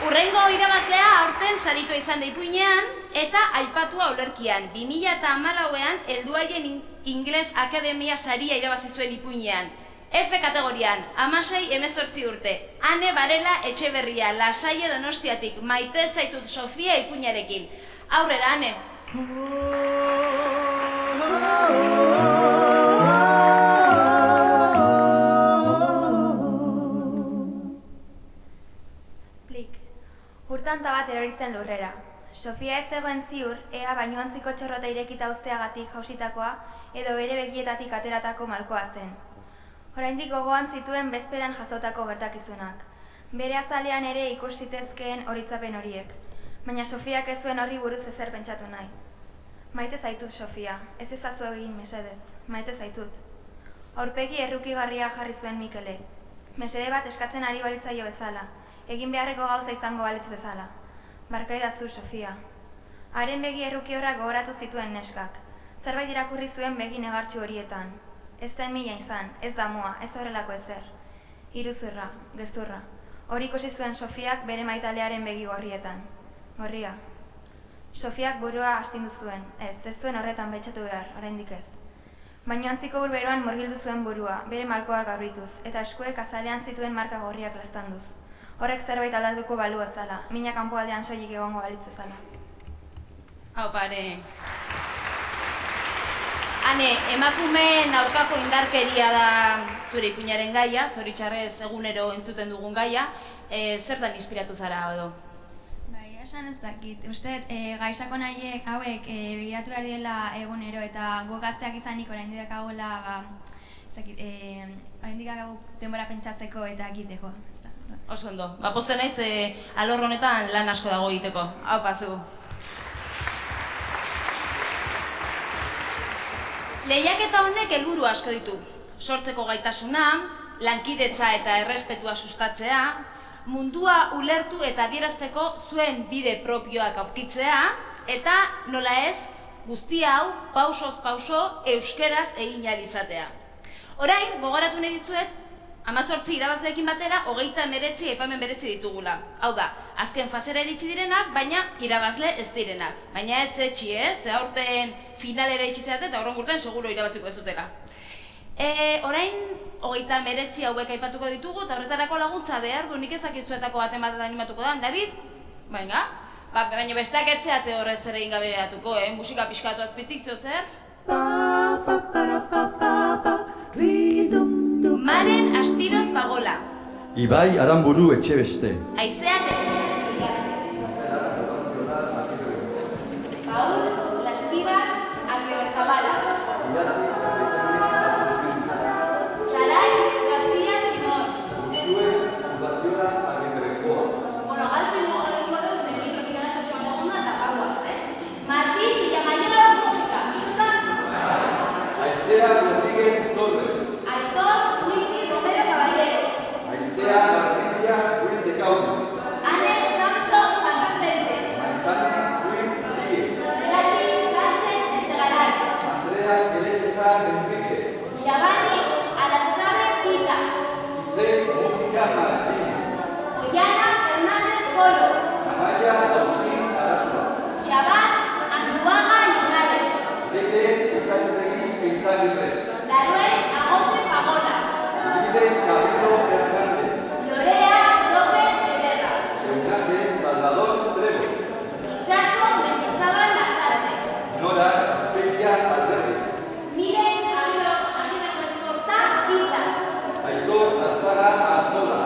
Speaker 3: Urrengo irabazlea aurten saritua izan da ipuinean eta aipatua olerkian. 2014an Helduaien Ingles Akademia saria irabazi zuen ipuinean. F kategorian, 16-18 urte. Ane Barela Etxeberria, Lasaia Donostiatik, maite zaitut Sofia ipuinarekin. Aurrera, Ane!
Speaker 10: Plik. Urtanta bat erori zen lurrera. Sofia ez zegoen ziur, ea bainuantziko txorrota irekita uzteagatik jausitakoa edo bere begietatik ateratako malkoa zen. Oraindik gogoan zituen bezperan jasotako gertakizunak. Bere azalean ere ikus zitezkeen horitzapen horiek, baina Sofiak ez zuen horri buruz ezer pentsatu nahi.
Speaker 6: Maite zaitut, Sofia, ez ezazu egin mesedez, maite zaitut. Aurpegi errukigarria jarri zuen Mikelek. Mesede bat eskatzen ari balitzaio bezala, egin beharreko gauza izango balitz bezala. Barkaidazu, Sofia. Haren begi erruki horrak gogoratu zituen neskak. Zerbait irakurri zuen begi negartxu horietan. Ez zen mila izan, ez damua, ez horrelako ezer. Iruzurra, gezurra. Hori ikusi zuen Sofiak bere maitalearen begi gorrietan. Gorria. Sofiak burua astindu zuen, ez zuen horretan betxatu behar, oraindik ez. Baina antziko beroan murgildu zuen burua, bere malkoak garbituz, eta eskuek azalean zituen marka gorriak lastanduz. Horrek zerbait aldatuko balu ezala, mina kanpoaldean soilik egongo balitz ezala.
Speaker 3: Hau pare. Hane, emakumeen aurkako indarkeria da zure ipuinaren gaia, zoritxarrez egunero entzuten dugun gaia, zertan inspiratu zara edo?
Speaker 14: Esan ez dakit, uste gaixakon hauek begiratu behar diela egunero eta gu gazteak izanik orain didakagoela, orain didakago denbora pentsatzeko eta egiteko.
Speaker 3: Oso ondo, poste naiz alor honetan lan asko dago egiteko, hau pazu. Lehiaketa honek helburu asko ditu, sortzeko gaitasuna, lankidetza eta errespetua sustatzea, mundua ulertu eta adierazteko zuen bide propioak aurkitzea, eta nola ez, guzti hau pausoz pauso euskeraz egin ahal izatea. Orain, gogoratu nahi dizuet, 18 irabazleekin batera, 39 aipamen berezi ditugula. Hau da, azken fasera iritsi direnak, baina irabazle ez direnak. Baina ez etxi, ze aurten finalera itxitzeate eta horren gurten seguro irabaziko ez dutela. Orain, 39 hauek aipatuko ditugu, eta horretarako laguntza behar du, nik ezakizuetako baten bat animatuko da, David? Baina, baina besteak etxeate horrez ere ingabe behatuko, musika pixkatu azpitik, zeo zer? Maren Aspiroz Pagola.
Speaker 15: Ibai Aranburu Etxebeste.
Speaker 3: Aizeak Paul Laskiba Aguirrezabala. Sarai García Simón. Bueno, galtu ingo duz, mikrotikana zatxoan daguna eta pauaz, Martín Villamayor musika, minuta?
Speaker 15: Aizea Rodríguez Torre.
Speaker 3: Aitor Luigi Romero Caballero.
Speaker 15: Aizea García Ruiz de Caume.
Speaker 3: Ane Samso Santacente.
Speaker 15: Antani Ruiz Díez.
Speaker 3: Irati Sánchez Echegaray.
Speaker 15: Andrea Elezeta Enrique.
Speaker 3: Giovanni Aranzabe Pita.
Speaker 15: Giselle Música Martínez.
Speaker 3: Ollana Fernández Polo.
Speaker 15: Amaya Ausín Sarasua.
Speaker 3: Shabat Anduaga Linares.
Speaker 15: Lete Ucaytegui Eizaguirre.
Speaker 3: Laruel Agote Pagola.
Speaker 15: Lide Camilo Hernández.
Speaker 3: Lorea López de Guerra.
Speaker 15: Eunate Salvador Trevo.
Speaker 3: Itxaso Mendizabal Lasarte.
Speaker 15: Nora Sevilla Alberdi.
Speaker 3: Miren Agirreko Eskorta Giza.
Speaker 15: Aitor Alzaga Artola.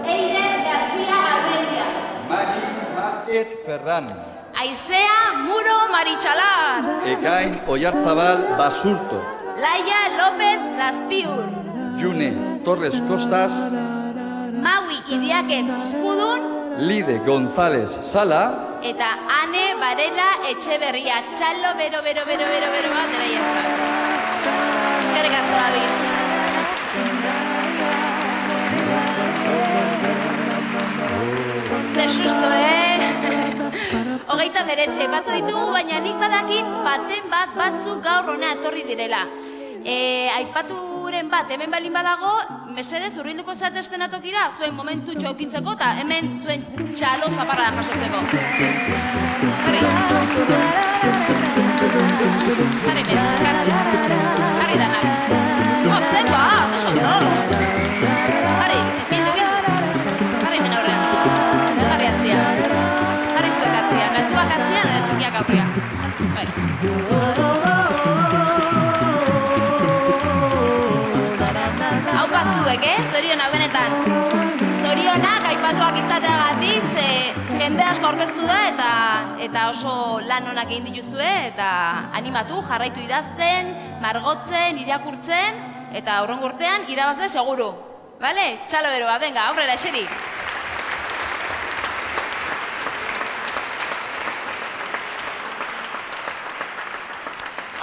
Speaker 3: Eider García Arbelia.
Speaker 15: Mari Márquez Ferran.
Speaker 3: Aizea Muro Maritxalar.
Speaker 15: Ekain Oyarzabal Basurto.
Speaker 3: Laia López Razpiur.
Speaker 15: June Torres Costas.
Speaker 3: Maui Idiáquez Uzkudun.
Speaker 15: Lide González Sala.
Speaker 3: Eta Ane Varela Etxeberria. Txalo bero bat eraientzat. Eskerrik asko, David. Zer susto, 39 aipatu ditugu, baina nik badakit baten bat batzuk gaur hona etorri direla. Aipaturen bat hemen balin badago, mesedez urbilduko zate estenatokira, zuen momentu txokitzeko eta hemen zuen txalo zaparra da jasotzeko. Jarri. Jarri men, kartu. Jarri danak. Zen bat, oso ondo. Jarri, bildu. Jarri men aurrean zu. Jarri atzian. Jarri zuek atzian, galtuak atzian, eta txikiak aurrean. Bai. Hau pazuek, zorionak benetan. Zorionak aipatuak izateagatik, jende asko aurkeztu da eta oso lan onak egin dituzue eta animatu, jarraitu idazten, margotzen, irakurtzen eta aurrengo urtean irabazle seguru. Bale? Txalo beroa, venga, aurrera eseri.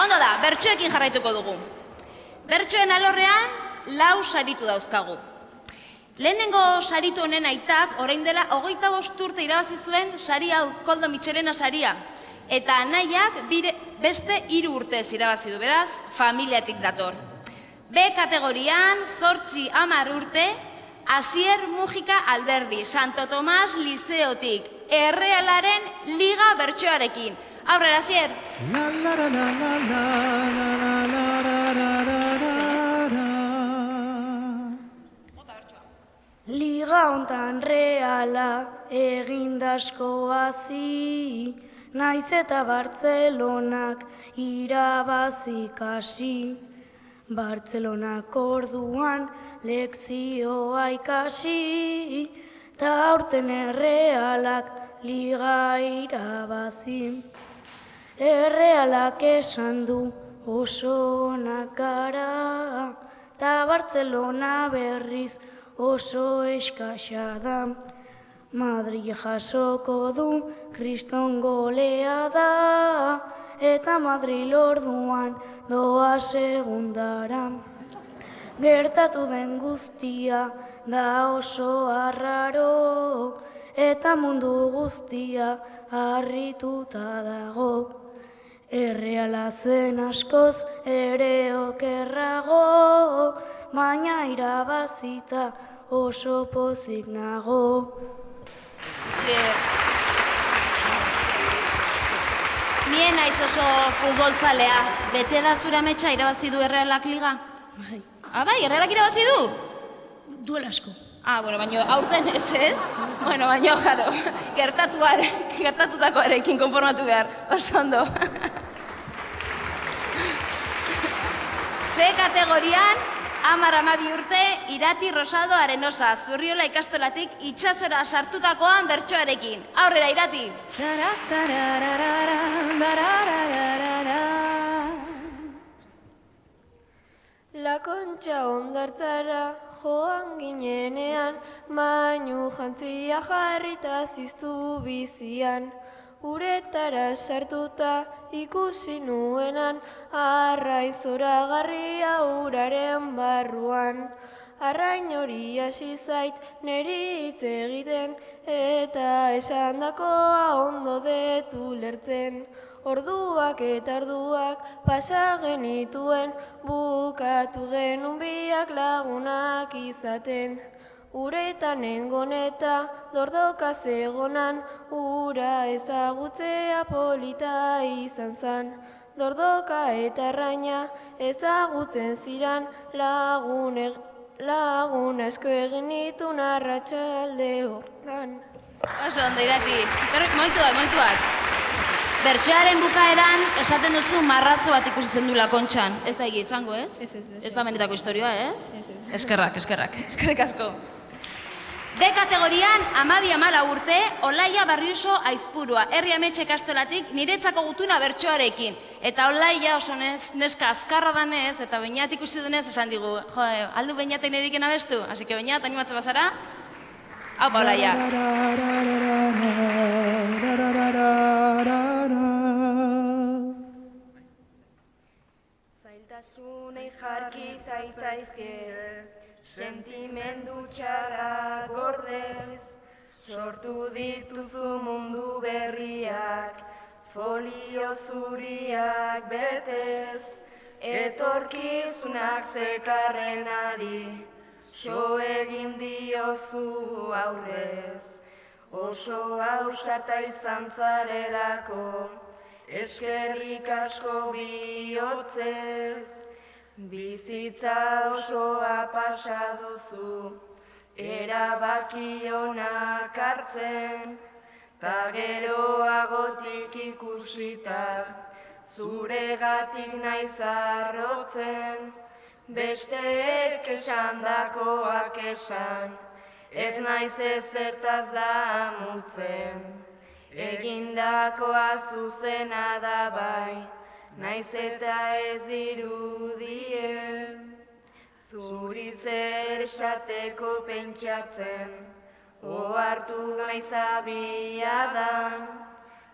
Speaker 3: Ondo da, bertsoekin jarraituko dugu. Bertsoen alorrean 4 saritu dauzkagu. Lehenengo saritu honen aitak, orain dela 25 urte irabazi zuen sari hau, Koldo Mitxelena saria. Eta anaiak beste 3 urtez irabazi du, beraz, familiatik dator. B kategorian, 8-10 urte, Asier Mujika Alberdi, Santo Tomas Lizeotik, Errealaren Liga bertsoarekin. Aurrera, Asier!
Speaker 16: Liga hontan Reala egindasko hazi, naiz eta Bartzelonak irabazik hasi. Bartzelonak orduan lekzioa ikasi, ta aurten Errealak Liga irabazi. Errealak esan du oso onak gara, ta Bartzelona berriz oso eskasa da. Madrid jasoko du kriston golea da, eta Madrid orduan doa segundara. Gertatu den guztia da oso arraro, eta mundu guztia harrituta dago. Erreala zen askoz ere okerrago, baina irabazita oso pozik nago.
Speaker 3: Nien naiz oso futbolzalea. Bete da zure ametsa irabazi du Errealak Liga?
Speaker 16: Bai.
Speaker 3: Bai, Errealak irabazi du?
Speaker 16: Duela asko.
Speaker 3: Bueno, baina aurten ez? Bueno, baina, jaro, gertatutakoarekin konformatu behar, oso ondo. C kategorian, 10-12 urte, Irati Rosado Arenosa, Zurriola ikastolatik itsasora sartutakoan bertsoarekin. Aurrera, Irati!
Speaker 11: La Kontxa hondartzara joan ginenean, bainu jantzia jarrita ziztu bizian. Uretara sartuta ikusi nuenan, arrain zoragarria uraren barruan. Arrain hori hasi zait neri hitz egiten, eta esandakoa ondo detu lertzen. Orduak eta orduak pasa genituen, bukatu genuen biak lagunak izaten. Uretan engon eta dordoka zegonan, ura ezagutzea polita izan zan. Dordoka eta arraina ezagutzen ziran, lagun asko egin nituen arratsalde hortan.
Speaker 3: Oso ondo, Irati. Momentu bat. Bertsoaren bukaeran esaten duzu marrazo bat ikusi zen du La Kontxan. Ez da egia izango, ez? Ez da benetako historioa, ez? Eskerrak. Eskerrik asko. D kategorian 12-14 urte, Olaia Barriuso Aizpurua, herri ametxe kastolatik niretzako gutuna bertsoarekin. Eta Olaia oso neska azkarra danez, eta Beñat ikusi dunez esan digu, aldu Beñatek niriken abestu? Así que Beñat, animatzen bazara? Haupa, Olaia.
Speaker 11: Zailtasunei jarki zaitzaizke, sentimendu txarrak gordez, sortu dituzu mundu berriak, folio zuriak betez, etorkizunak zekarrenari, so egin diozu aurrez, oso ausarta izan zarelako, eskerrik asko bihotzez. Bizitza osoa pasa duzu, erabaki onak hartzen, ta geroagotik ikusita, zuregatik naiz harrotzen, besteek esandakoak esan, ez naiz ezertaz damutzen, egindakoa zuzena da bai, naiz eta ez dirudien, zuri zer esateko pentsatzen, ohartu naiz abiadan,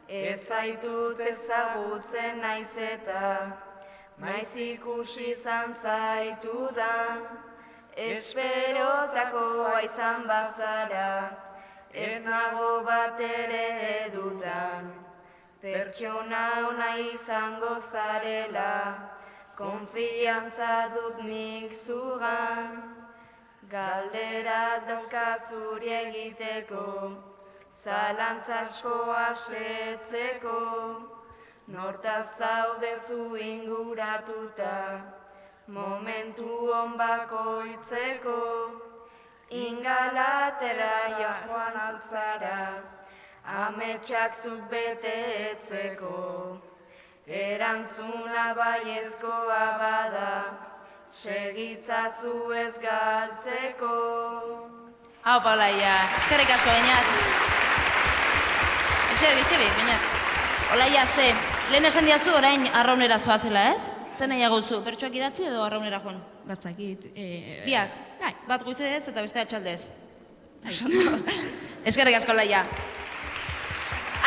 Speaker 11: ez zaitut ezagutzen naiz eta
Speaker 17: maiz ikusi izan zaitudan, esperotakoa izan bazara, ez nago bat ere dudan, pertsona ona izango zarela, konfiantza dut nik zugan, galdera dauzkat zuri egiteko, zalantza asko asetzeko, nortaz zaudezu inguratuta, momentu on bakoitzeko, Ingalaterra joan altzara, ametsak zuk betetzeko, erantzuna baiezkoa bada, segitzazu ez galtzeko.
Speaker 3: Hau, Olaia, eskerrik asko, Beñat. Eseri, Beñat. Olaia, ze, lehen esan diazu orain arraunera zoazela, ez? Zer nahiago zu, bertsoak idatzi edo arraunera joan?
Speaker 2: Bazakit.
Speaker 3: Biak? Bat goizez eta beste atxaldez. Eskerrik asko, Olaia.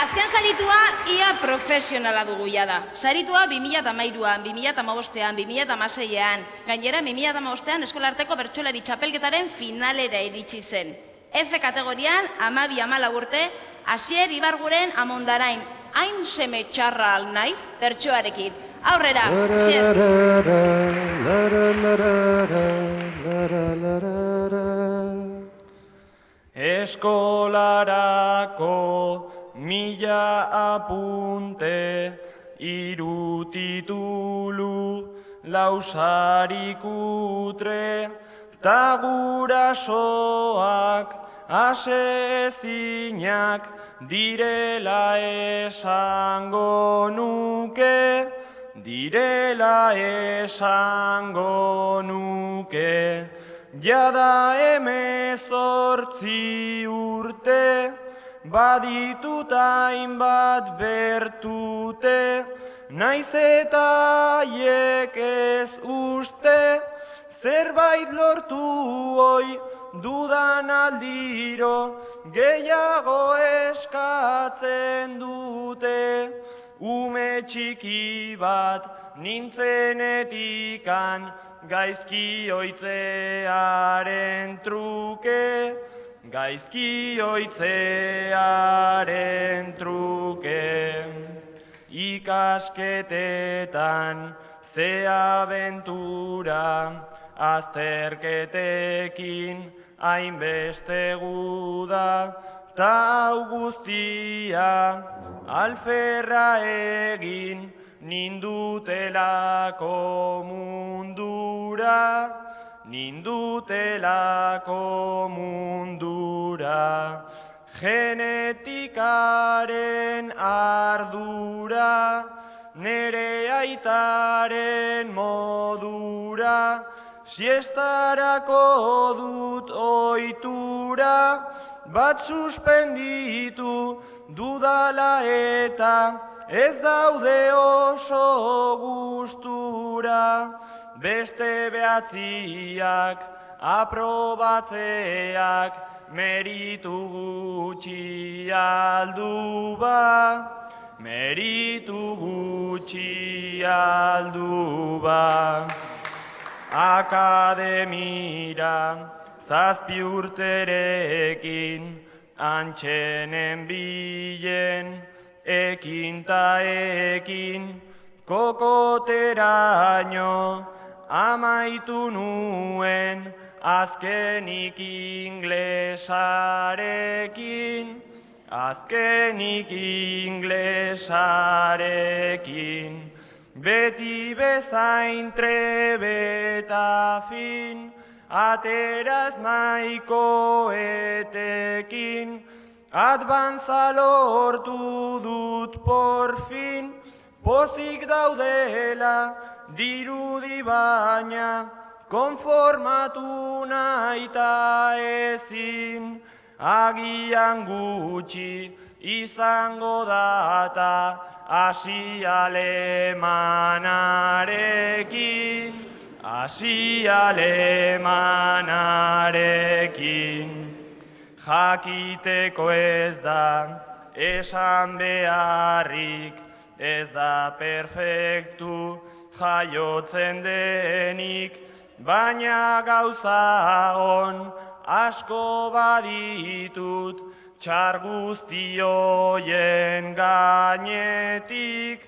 Speaker 3: Azken saritua ia profesionala dugu jada. Saritua 2013an, 2015an, 2016an, gainera 2015an eskolarteko bertsolari txapelketaren finalera iritsi zen. F kategorian 12-14 urte, Asier Ibarguren Amondarain, hain seme txarra naiz bertsoarekin. Aurrera, Asier!
Speaker 18: Eskolarako 1000 apunte, 3 titulu, 4 sari kutre, ta gurasoak asezinak direla esango nuke, jada 18 urte, baditut hainbat bertute, naiz eta haiek ez uste, zerbait lortu hoi dudan aldiro, gehiago eskatzen dute, ume txiki bat nintzenetikan, gaizki oitzearen truke, ikasketetan ze abentura, azterketekin hainbeste guda, ta hau guztia alferra egin nindutelako mundura, genetikaren ardura, nere aitaren modura, siestarako dut oitura, bat suspenditu dudala eta ez daude oso gustura, beste 9 aprobatzeak meritu gutxi aldu ba, akademira 7 urterekin, antxenen bilen, ekin ta ekin, kokoteraino amaitu nuen, azkenik inglesarekin, beti bezain trebeta fin, ateraz maikoetekin, adbanza lortu dut porfin, pozik daudela dirudi baina, konformatu naita ezin, agian gutxi izango data hasi alemanarekin, jakiteko ez da esan beharrik, ez da perfektu jaiotzen denik, baina gauza on asko baditut, txar guztioien gainetik,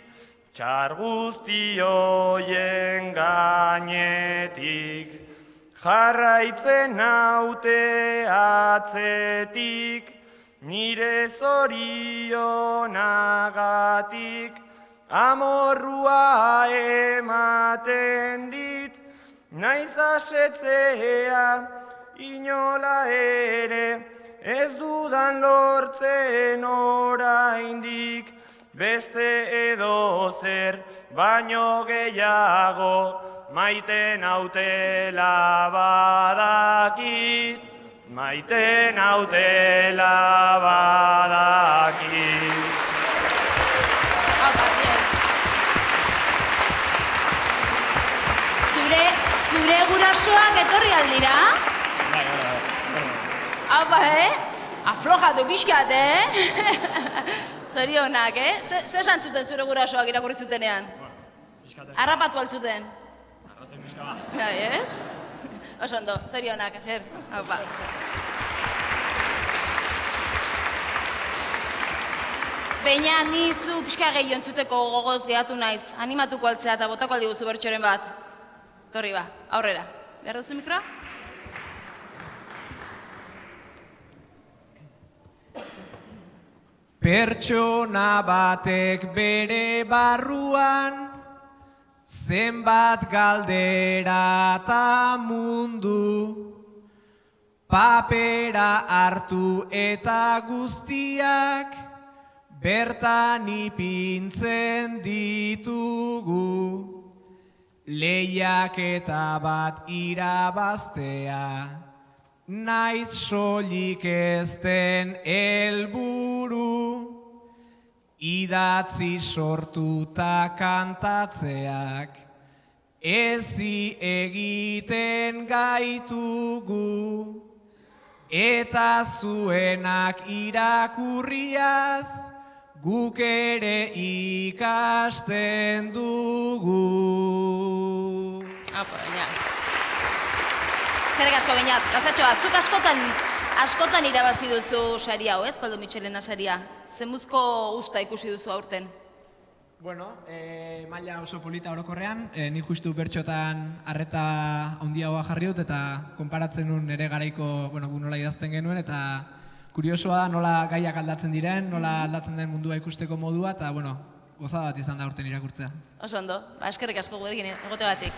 Speaker 18: txar guztioien gainetik. Jarraitzen naute atzetik, nire zorionagatik, amorrua ematen dit, naiz asetzea inola ere, ez dudan lortzen oraindik, beste edozer baino gehiago, maite nautela badakit, maite nautela badakit.
Speaker 3: Zure gurasoak etorri aldira? Haupa, aflojatu pixkat, Zorionak, Zer esan zuten zure gurasoak irakurri zutenean? Harrapatu altzuten?
Speaker 18: Arrazoi pixka bat.
Speaker 3: Bai, ez? Oso ondo, zorionak, ezer, haupa. Baina ni zu pixka gehi ontzuteko gogoz gehatu naiz, animatuko altzea eta botako aldi guzu bertxoren bat. Torri ba, aurrera. Behar duzu mikroa?
Speaker 19: Pertsona batek bere barruan, zenbat galdera eta mundu, papera hartu eta guztiak, bertan ipintzen ditugu. Lehiaketa bat irabaztea, naiz soilik ez den helburu, idatzi sortuta kantatzeak, ezi egiten gaitugu, eta zuenak irakurriaz, guk ere ikasten dugu.
Speaker 3: Apo, baina. Zerrik asko, baina, gauzatxo bat, zuk askotan irabazi duzu sari hau, ez, Koldo Mitxelena saria? Zemuzko usta ikusi duzu aurten?
Speaker 19: Bueno, maila oso polita orokorrean, ni justu bertxotan arreta handiagoa jarri dut, eta konparatzen nun nire garaiko, gu nola idazten genuen, eta kuriosoa da nola gaiak aldatzen diren, nola aldatzen den mundua ikusteko modua, eta, gozada bat izan da aurten irakurtzea.
Speaker 3: Oso ondo, eskerrik asko gurekin egotegatik.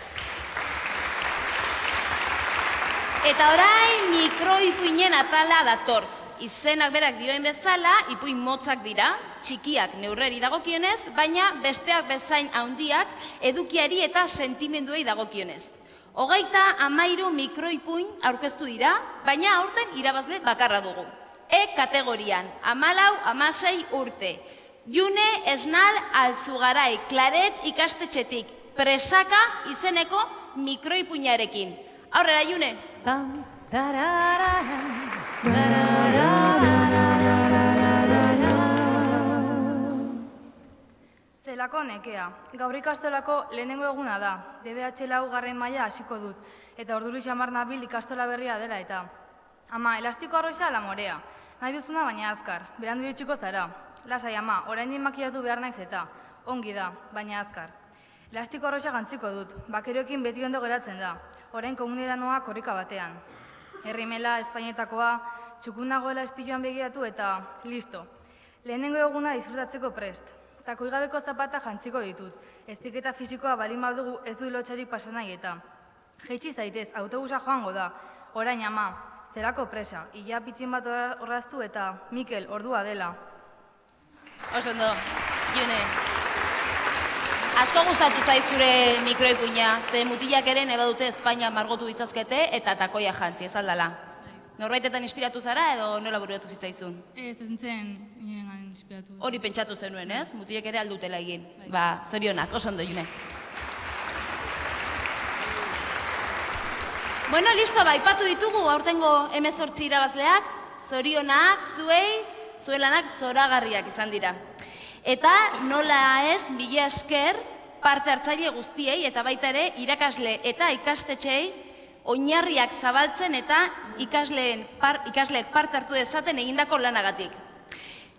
Speaker 3: Eta orain mikroipuinen atala dator. Izenak berak dioen bezala, ipuin motzak dira, txikiak neurreri dagokionez, baina besteak bezain handiak edukiari eta sentimenduei dagokionez. 33 mikroipuin aurkeztu dira, baina aurten irabazle bakarra dugu. Kategorian, 14-16 urte. June Esnal Altzugarai, Klaret ikastetxetik, Presaka izeneko mikroipuinarekin. Aurrera, June!
Speaker 6: Zelako nekea. Gaur ikastolako lehenengo eguna da. DBH laugarren maila hasiko dut. Eta orduri xamar nabil ikastola berria dela eta. Ama, elastiko arroxa ala morea. Nahi duzuna baina azkar. Berandu iritsiko zara. Lasai ama, orain makiatu behar naiz eta. Ongi da, baina azkar. Elastiko arroxa gantziko dut. Bakerioekin beti ondo geratzen da. Orain komunera noa korrika batean. Herrimela, Espainetakoa, txukunagoela espiluan begiratu eta listo. Lehenengo eguna disfrutatzeko prest. Takoigabeko zapata jantziko ditut. Eztiketa fisikoa balin badugu ez du lotxarik pasan nahi eta. Jeitsi zaitez, autobusa joango da. Orain ama, zerako presa. Ia pitxin bat horraztu eta Mikel, ordua dela.
Speaker 3: Oso ondo, June. Asko gustatu zaiz zure mikroipuina, ze mutilak ere neba dute Espainia margotu ditzazkete eta takoia jantzi, ez aldala. Norbaitetan inspiratu zara edo nola buruatu zitzaizun?
Speaker 2: Ez zen nirengan inspiratu.
Speaker 3: Hori pentsatu zenuen, ez? Mutilek ere aldutela egin. Ba, zorionak, oso ondo, June. Bueno, listo, aipatu ditugu aurtengo 18 irabazleak, zorionak, zuen lanak zoragarriak izan dira. Eta nola ez, mila esker parte hartzaile guztiei eta baita ere irakasle eta ikastetxeei oinarriak zabaltzen eta ikasleek parte hartu dezaten egindako lanagatik.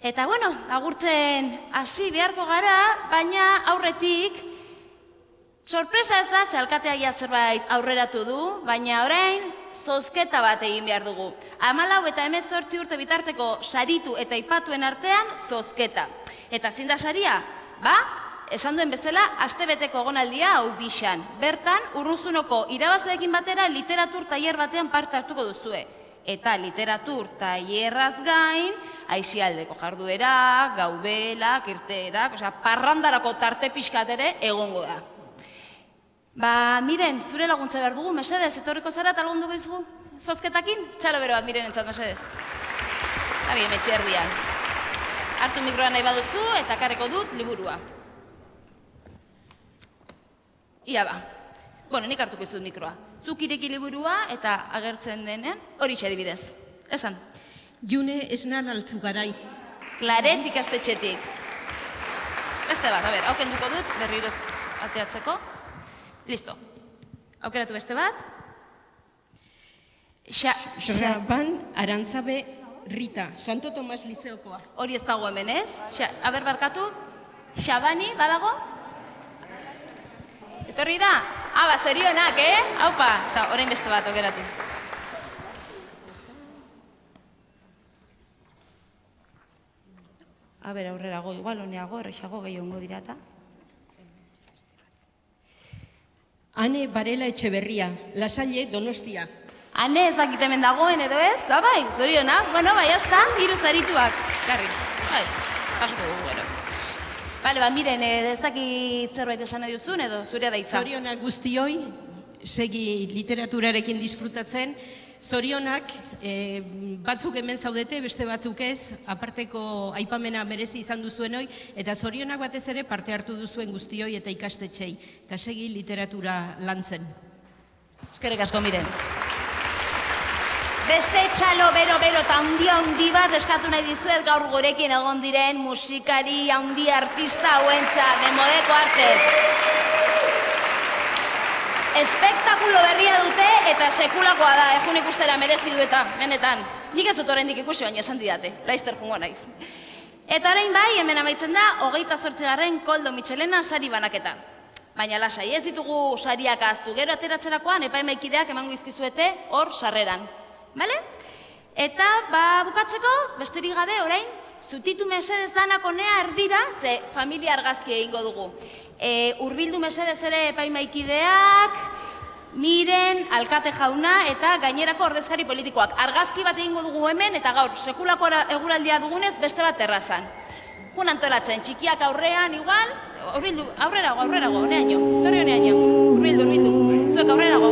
Speaker 3: Eta bueno, agurtzen hasi beharko gara, baina aurretik sorpresa ez da, ze alkateak zerbait aurreratu du, baina orain zozketa bat egin behar dugu. 14 eta 18 urte bitarteko saritu eta aipatuen artean zozketa. Eta zein da saria? Esan duen bezala, astebeteko egonaldia hau bixan. Bertan, Urrunzunoko irabazleekin batera literatur tailer batean parte hartuko duzue. Eta literatur tailerraz gain, aisialdeko jarduera, gaubelak, irteerak, parrandarako tarte pixkat ere egongo da. Miren, zure laguntza behar dugu, mesedez, etorriko zara eta lagunduko izugu? Zozketakin? Txalo bero bat, miren entzat, mesedez. Ari, emetxe erdian. Hartu mikroa nahi baduzu eta karreko dut liburua. Ia ba. Bueno, nik hartuko izut mikroa. Zuk ireki liburua eta agertzen denen, hori adibidez. Esan.
Speaker 20: June esnan altzugarai.
Speaker 3: Klaret ikastetxetik. Beste bat, hau kenduko dut, berriro ateatzeko. Listo. Aukeratu beste bat.
Speaker 20: Xaban Arantzabe Rita, Santo Tomas Lizeokoa.
Speaker 3: Hori ez dago hemen, ez? Aber barkatu. Xabani, badago? Etorri da? Zorionak, Haupa, eta orain beste bat aukeratu. Aurrerago, igual honeago, errexago gehiongo dirata.
Speaker 20: Ane Barela Etxeberria, Lasalle Donostia.
Speaker 3: Ane ez dakit hemen dagoen edo ez? Bai, zorionak. Bueno, bai, azta, hiru zarituak. Garri, bai, pasuko dugu, gero. Bale, miren, ez dakit zerbait esan nahi duzun edo zurea da izan.
Speaker 20: Zorionak guztioi, segi literaturarekin disfrutatzen. Zorionak, batzuk hemen zaudete, beste batzuk ez, aparteko aipamena merezi izan duzuen hoi, eta zorionak batez ere parte hartu duzuen guztioi eta ikastetxei, eta segi literatura lantzen.
Speaker 3: Eskerrik asko, miren. Beste txalo bero eta handi bat eskatu nahi dizuet gaur gurekin egon diren musikari handi artista hauentza, demodeko arte. Espektakulo berria dute eta sekulakoa da, egun ikustera merezi du eta, benetan. Nik ez dut oraindik ikusi baina esan didate, laizter jungo naiz. Eta orain bai, hemen amaitzen da, 28. Koldo Mitxelena sari banaketa. Baina lasai, ez ditugu sariak ahaztu, gero ateratzerakoan epaimaikideak emango izkizuete hor sarreran. Bale? Eta, bukatzeko, besterik gabe, orain, zutitu mesedez danak honea erdira, ze familia argazki egingo dugu. Urbildu mesedez ere epaimaikideak, miren, alkate jauna eta gainerako ordezkari politikoak. Argazki bat egingo dugu hemen eta gaur sekulako eguraldia dugunez beste bat terrazan. Jun antolatzen, txikiak aurrean igual, urbildu, aurrerago, honeaino, torri honeaino, urbildu, zuek aurrerago,